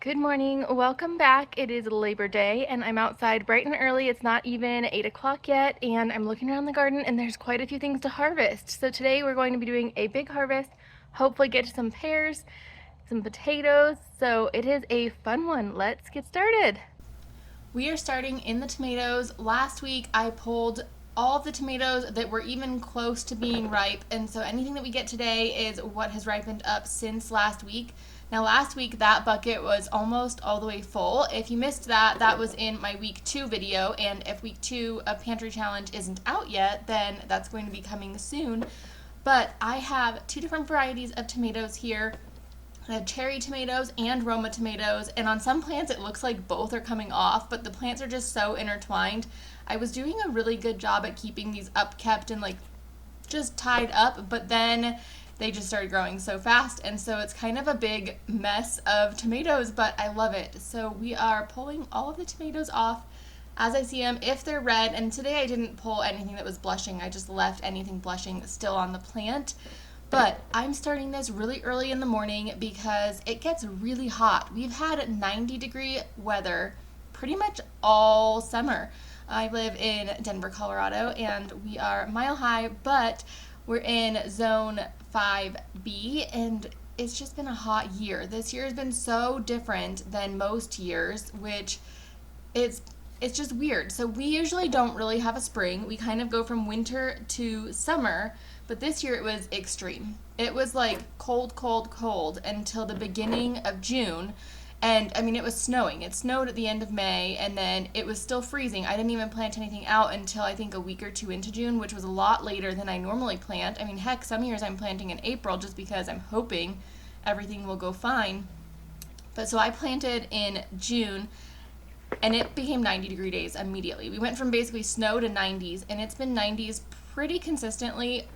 Good morning, welcome back. It is Labor Day and I'm outside bright and early. It's not even 8 o'clock yet and I'm looking around the garden and there's quite a few things to harvest. So today we're going to be doing a big harvest, hopefully get to some pears, some potatoes. So it is a fun one. Let's get started. We are starting in the tomatoes. Last week I pulled all of the tomatoes that were even close to being ripe, and so anything that we get today is what has ripened up since last week. Now last week that bucket was almost all the way full. If you missed that, that was in my week 2 video, and if week 2 of Pantry Challenge isn't out yet, then that's going to be coming soon. But I have 2 different varieties of tomatoes here. I have cherry tomatoes and Roma tomatoes, and on some plants it looks like both are coming off, but the plants are just so intertwined. I was doing a really good job at keeping these upkept and like just tied up, but then they just started growing so fast, and so it's kind of a big mess of tomatoes, but I love it. So we are pulling all of the tomatoes off as I see them, if they're red, and today I didn't pull anything that was blushing. I just left anything blushing still on the plant. But I'm starting this really early in the morning because it gets really hot. We've had 90-degree weather pretty much all summer. I live in Denver, Colorado, and we are mile high, but we're in zone 5B, and it's just been a hot year. This year has been so different than most years, which it's just weird. So we usually don't really have a spring. We kind of go from winter to summer, but this year it was extreme. It was like cold, cold, cold until the beginning of June. And I mean, it was snowing. It snowed at the end of May, and then it was still freezing. I didn't even plant anything out until I think a week or 2 into June, which was a lot later than I normally plant. I mean, heck, some years I'm planting in April just because I'm hoping everything will go fine. But so I planted in June, and it became 90-degree days immediately. We went from basically snow to 90s, and it's been 90s pretty consistently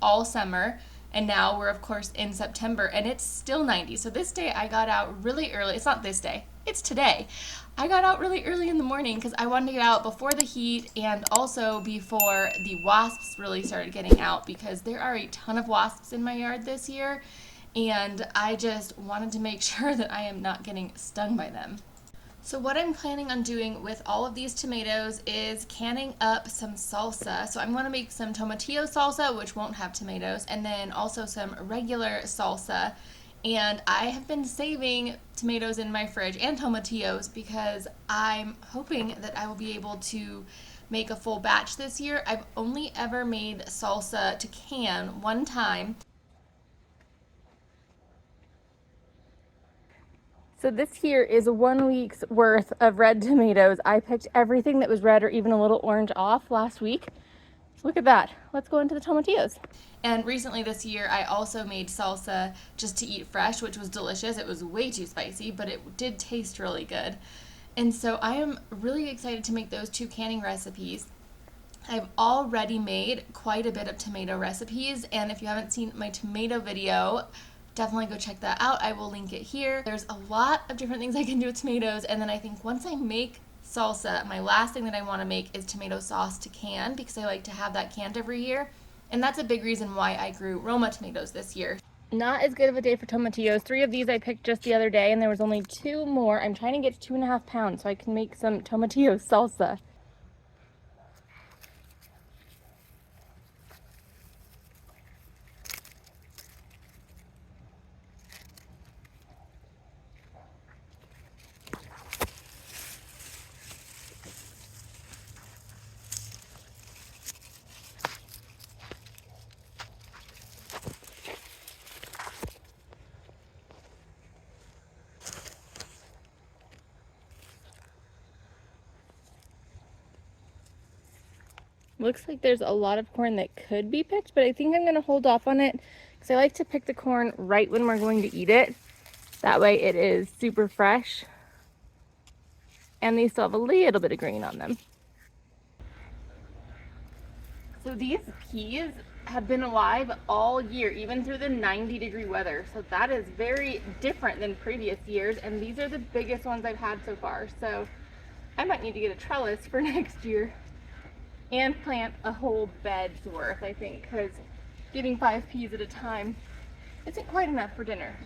all summer. And now we're, of course, in September, and it's still 90. So this day I got out really early. It's not this day, it's today. I got out really early in the morning because I wanted to get out before the heat and also before the wasps really started getting out, because there are a ton of wasps in my yard this year, and I just wanted to make sure that I am not getting stung by them. So what I'm planning on doing with all of these tomatoes is canning up some salsa. So I'm going to make some tomatillo salsa, which won't have tomatoes, and then also some regular salsa. And I have been saving tomatoes in my fridge and tomatillos because I'm hoping that I will be able to make a full batch this year. I've only ever made salsa to can one time. So this here is 1 week's worth of red tomatoes. I picked everything that was red or even a little orange off last week. Look at that. Let's go into the tomatillos. And recently this year, I also made salsa just to eat fresh, which was delicious. It was way too spicy, but it did taste really good. And so I am really excited to make those 2 canning recipes. I've already made quite a bit of tomato recipes, and if you haven't seen my tomato video, definitely go check that out. I will link it here. There's a lot of different things I can do with tomatoes, and then I think once I make salsa, my last thing that I want to make is tomato sauce to can, because I like to have that canned every year, and that's a big reason why I grew Roma tomatoes this year. Not as good of a day for tomatillos. 3 of these I picked just the other day, and there was only 2 more. I'm trying to get to 2.5 pounds so I can make some tomatillo salsa. Looks like there's a lot of corn that could be picked, but I think I'm going to hold off on it because I like to pick the corn right when we're going to eat it. That way it is super fresh, and they still have a little bit of green on them. So these peas have been alive all year, even through the 90-degree weather. So that is very different than previous years, and these are the biggest ones I've had so far. So I might need to get a trellis for next year and plant a whole bed's worth, I think, because getting 5 peas at a time isn't quite enough for dinner.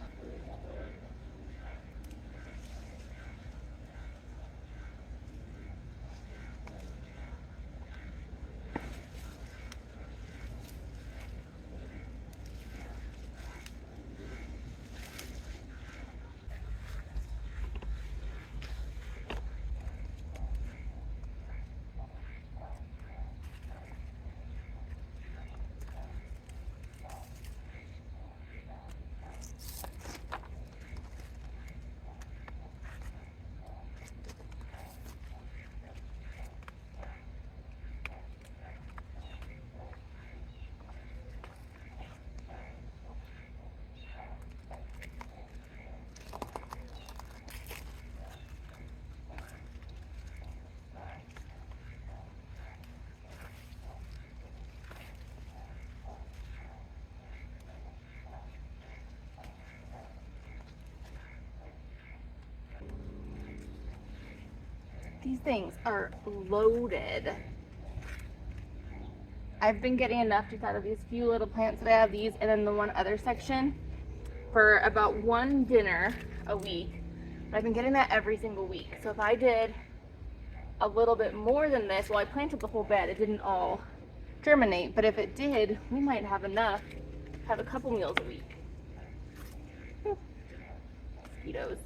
These things are loaded. I've been getting enough just out of these few little plants that I have, these and then the one other section, for about one dinner a week. I've been getting that every single week. So if I did a little bit more than this, well, I planted the whole bed, it didn't all germinate, but if it did, we might have enough to have a couple meals a week. Mosquitoes.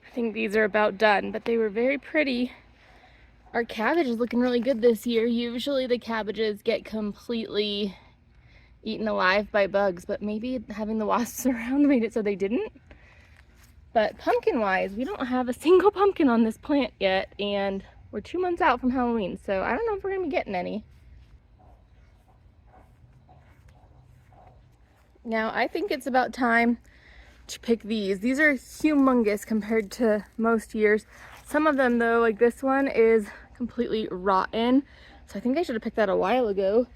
I think these are about done, but they were very pretty. Our cabbage is looking really good this year. Usually the cabbages get completely eaten alive by bugs, but maybe having the wasps around made it so they didn't. But pumpkin-wise, we don't have a single pumpkin on this plant yet, and we're 2 months out from Halloween, so I don't know if we're gonna be getting any. Now, I think it's about time to pick these. These are humongous compared to most years. Some of them though, like this one, is completely rotten. So I think I should have picked that a while ago.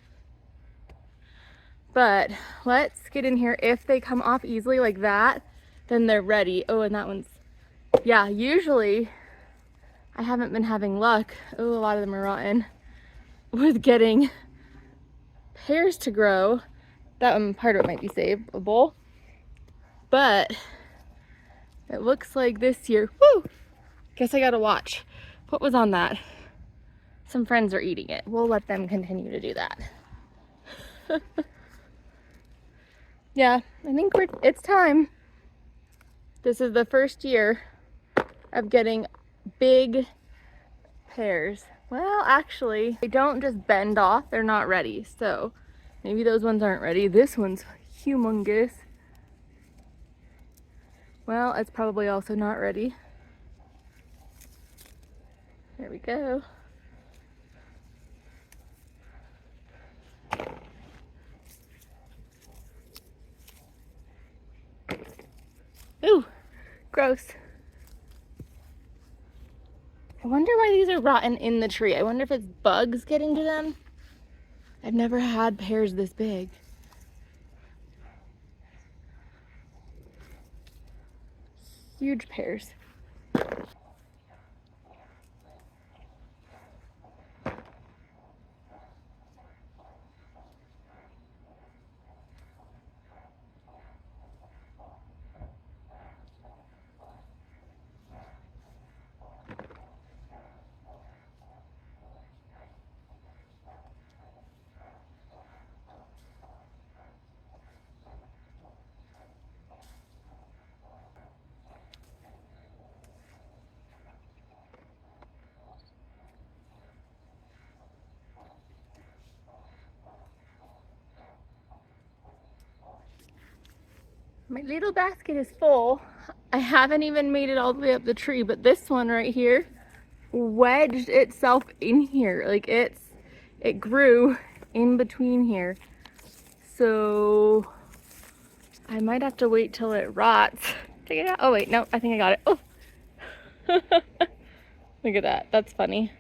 But let's get in here. If they come off easily like that, then they're ready. Oh, and that one's, yeah, usually I haven't been having luck. Oh, a lot of them are rotten with getting pears to grow. That one, part of it might be savable. But it looks like this year, woo! Guess I gotta watch. What was on that? Some friends are eating it. We'll let them continue to do that. Yeah, I think it's time. This is the first year of getting big pears. Well, actually, they don't just bend off, they're not ready. So maybe those ones aren't ready. This one's humongous. Well, it's probably also not ready. There we go. Ooh, gross. I wonder why these are rotten in the tree. I wonder if it's bugs getting to them. I've never had pears this big. Huge pears. My little basket is full. I haven't even made it all the way up the tree, but this one right here wedged itself in here. Like it grew in between here. So I might have to wait till it rots to get it out. Oh wait, no, I think I got it. Oh. Look at that, that's funny.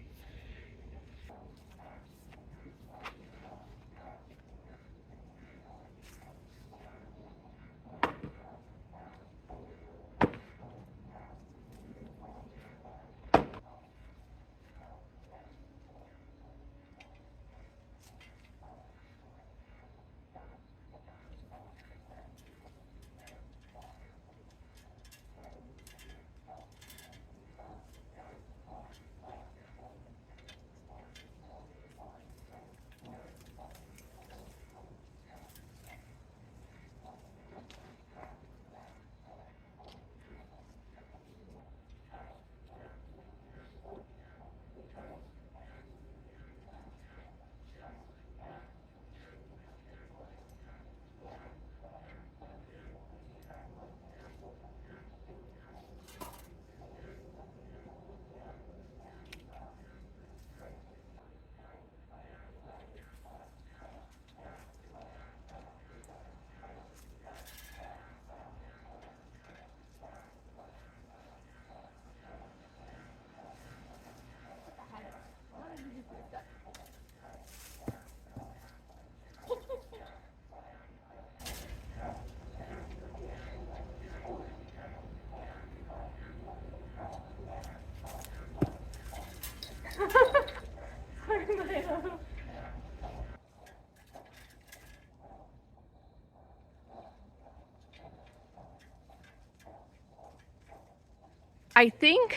I think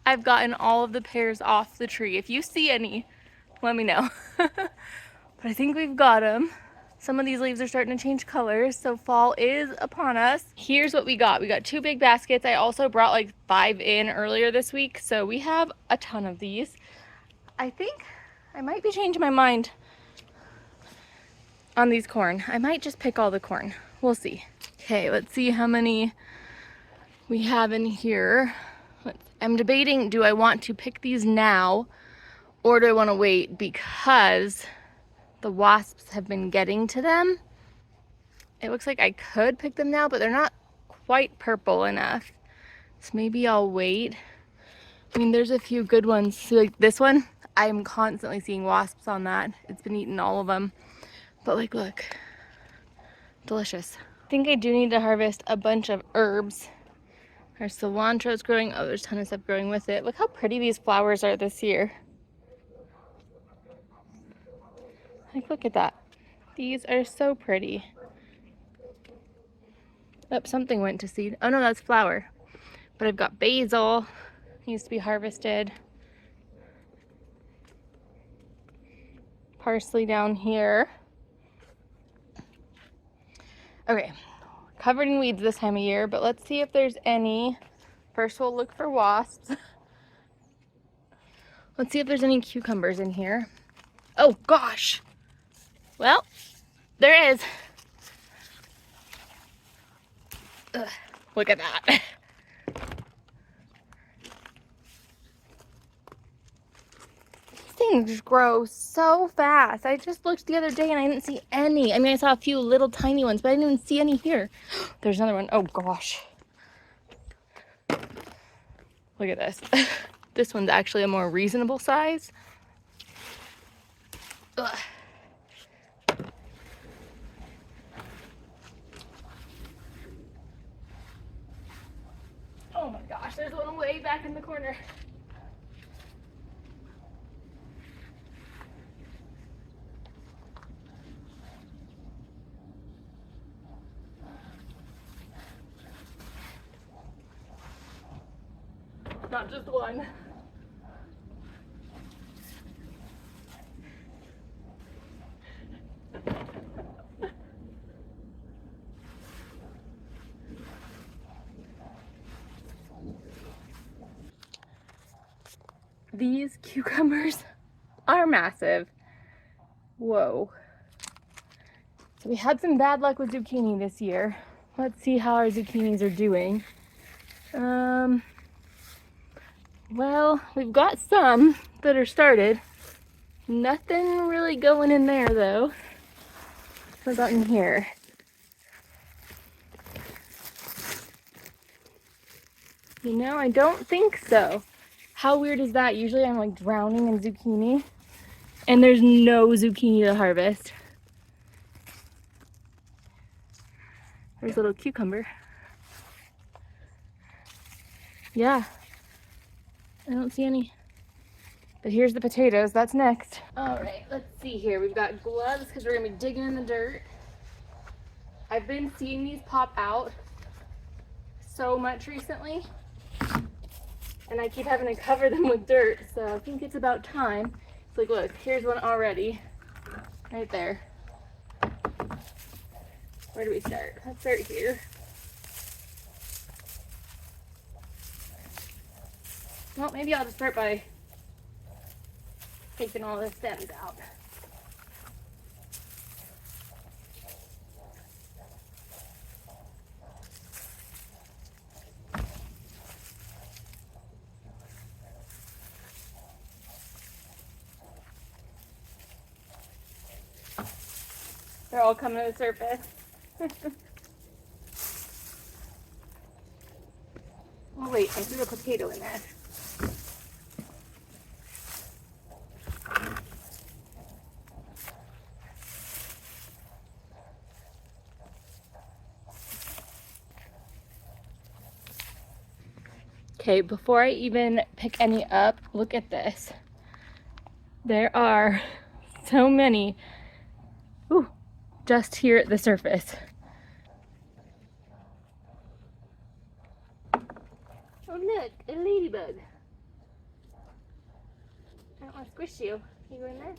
I've gotten all of the pears off the tree. If you see any, let me know. But I think we've got them. Some of these leaves are starting to change colors, so fall is upon us. Here's what we got. We got 2 big baskets. I also brought like 5 in earlier this week, so we have a ton of these. I think I might be changing my mind on these corn. I might just pick all the corn. We'll see. Okay, let's see how many we have in here. I'm debating, do I want to pick these now or do I want to wait because the wasps have been getting to them? It looks like I could pick them now, but they're not quite purple enough. So maybe I'll wait. I mean, there's a few good ones. So like this one, I'm constantly seeing wasps on that. It's been eating all of them. But like, look, delicious. I think I do need to harvest a bunch of herbs. Our cilantro's growing. Oh, there's a ton of stuff growing with it. Look how pretty these flowers are this year. Like, look at that. These are so pretty. Oh, something went to seed. Oh no, that's flower. But I've got basil. Needs to be harvested. Parsley down here. Okay, covered in weeds this time of year, but let's see if there's any. First we'll look for wasps. Let's see if there's any cucumbers in here. Oh gosh. Well, there is. Ugh, look at that. Things grow so fast. I just looked the other day and I didn't see any. I mean, I saw a few little tiny ones, but I didn't even see any here. There's another one. Oh gosh. Look at this. This one's actually a more reasonable size. Ugh. Oh my gosh, there's one way back in the corner. Not just one. These cucumbers are massive. Whoa. So we had some bad luck with zucchini this year. Let's see how our zucchinis are doing. Well, we've got some that are started. Nothing really going in there though. What about in here? You know, I don't think so. How weird is that? Usually I'm like drowning in zucchini and there's no zucchini to harvest. There's a little cucumber. Yeah, I don't see any. But here's the potatoes, that's next. All right, let's see here. We've got gloves because we're gonna be digging in the dirt. I've been seeing these pop out so much recently. And I keep having to cover them with dirt, so I think it's about time. It's like, look, here's one already. Right there. Where do we start? Let's start here. Well, maybe I'll just start by taking all the stems out. They're all coming to the surface. Oh wait, I threw a potato in there. Okay, before I even pick any up, look at this. There are so many. Ooh, just here at the surface. Oh Look, a ladybug. I don't want to squish you. Can you go in there?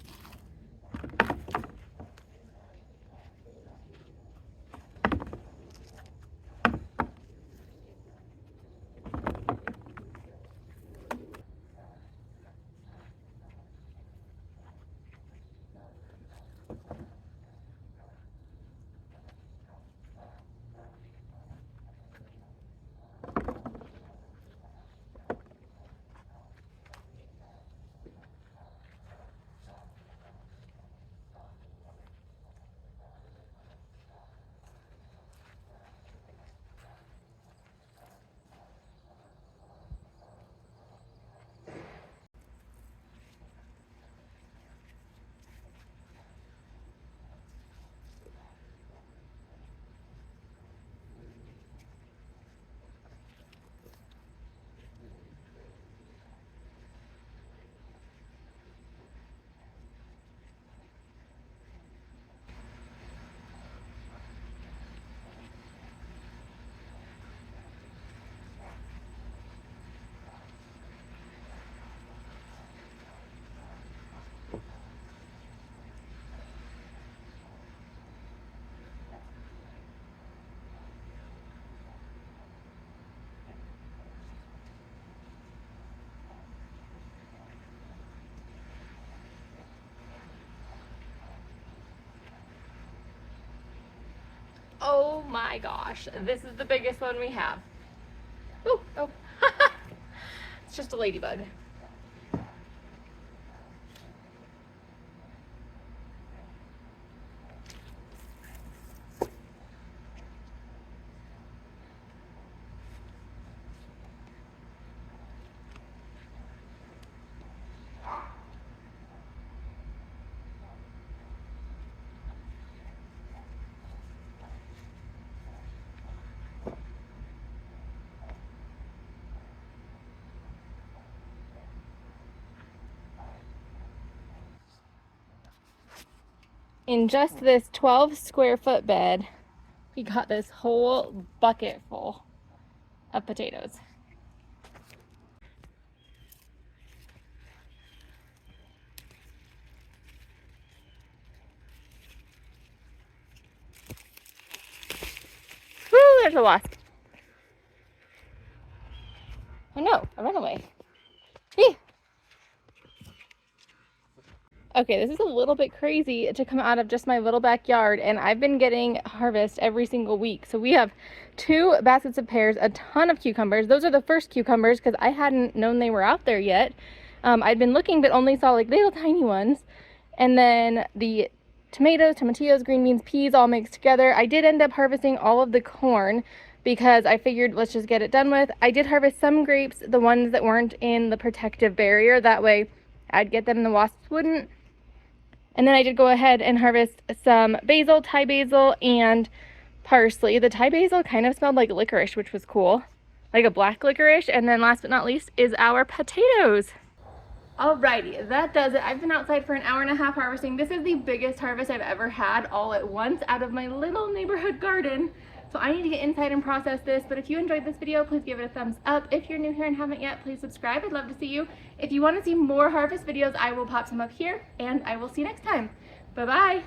Oh my gosh, this is the biggest one we have. Ooh, oh, it's just a ladybug. In just this 12 square foot bed, we got this whole bucket full of potatoes. Woo, there's a wasp. Oh no, a runaway. Hey. Okay, this is a little bit crazy to come out of just my little backyard, and I've been getting harvest every single week. So we have 2 baskets of pears, a ton of cucumbers. Those are the first cucumbers because I hadn't known they were out there yet. I'd been looking but only saw like little tiny ones. And then the tomatoes, tomatillos, green beans, peas all mixed together. I did end up harvesting all of the corn because I figured let's just get it done with. I did harvest some grapes, the ones that weren't in the protective barrier. That way I'd get them and the wasps wouldn't. And then I did go ahead and harvest some basil, Thai basil, and parsley. The Thai basil kind of smelled like licorice, which was cool, like a black licorice. And then last but not least is our potatoes. Alrighty, that does it. I've been outside for an hour and a half harvesting. This is the biggest harvest I've ever had all at once out of my little neighborhood garden. So I need to get inside and process this, but if you enjoyed this video, please give it a thumbs up. If you're new here and haven't yet, please subscribe. I'd love to see you. If you want to see more harvest videos, I will pop some up here, and I will see you next time. Bye-bye.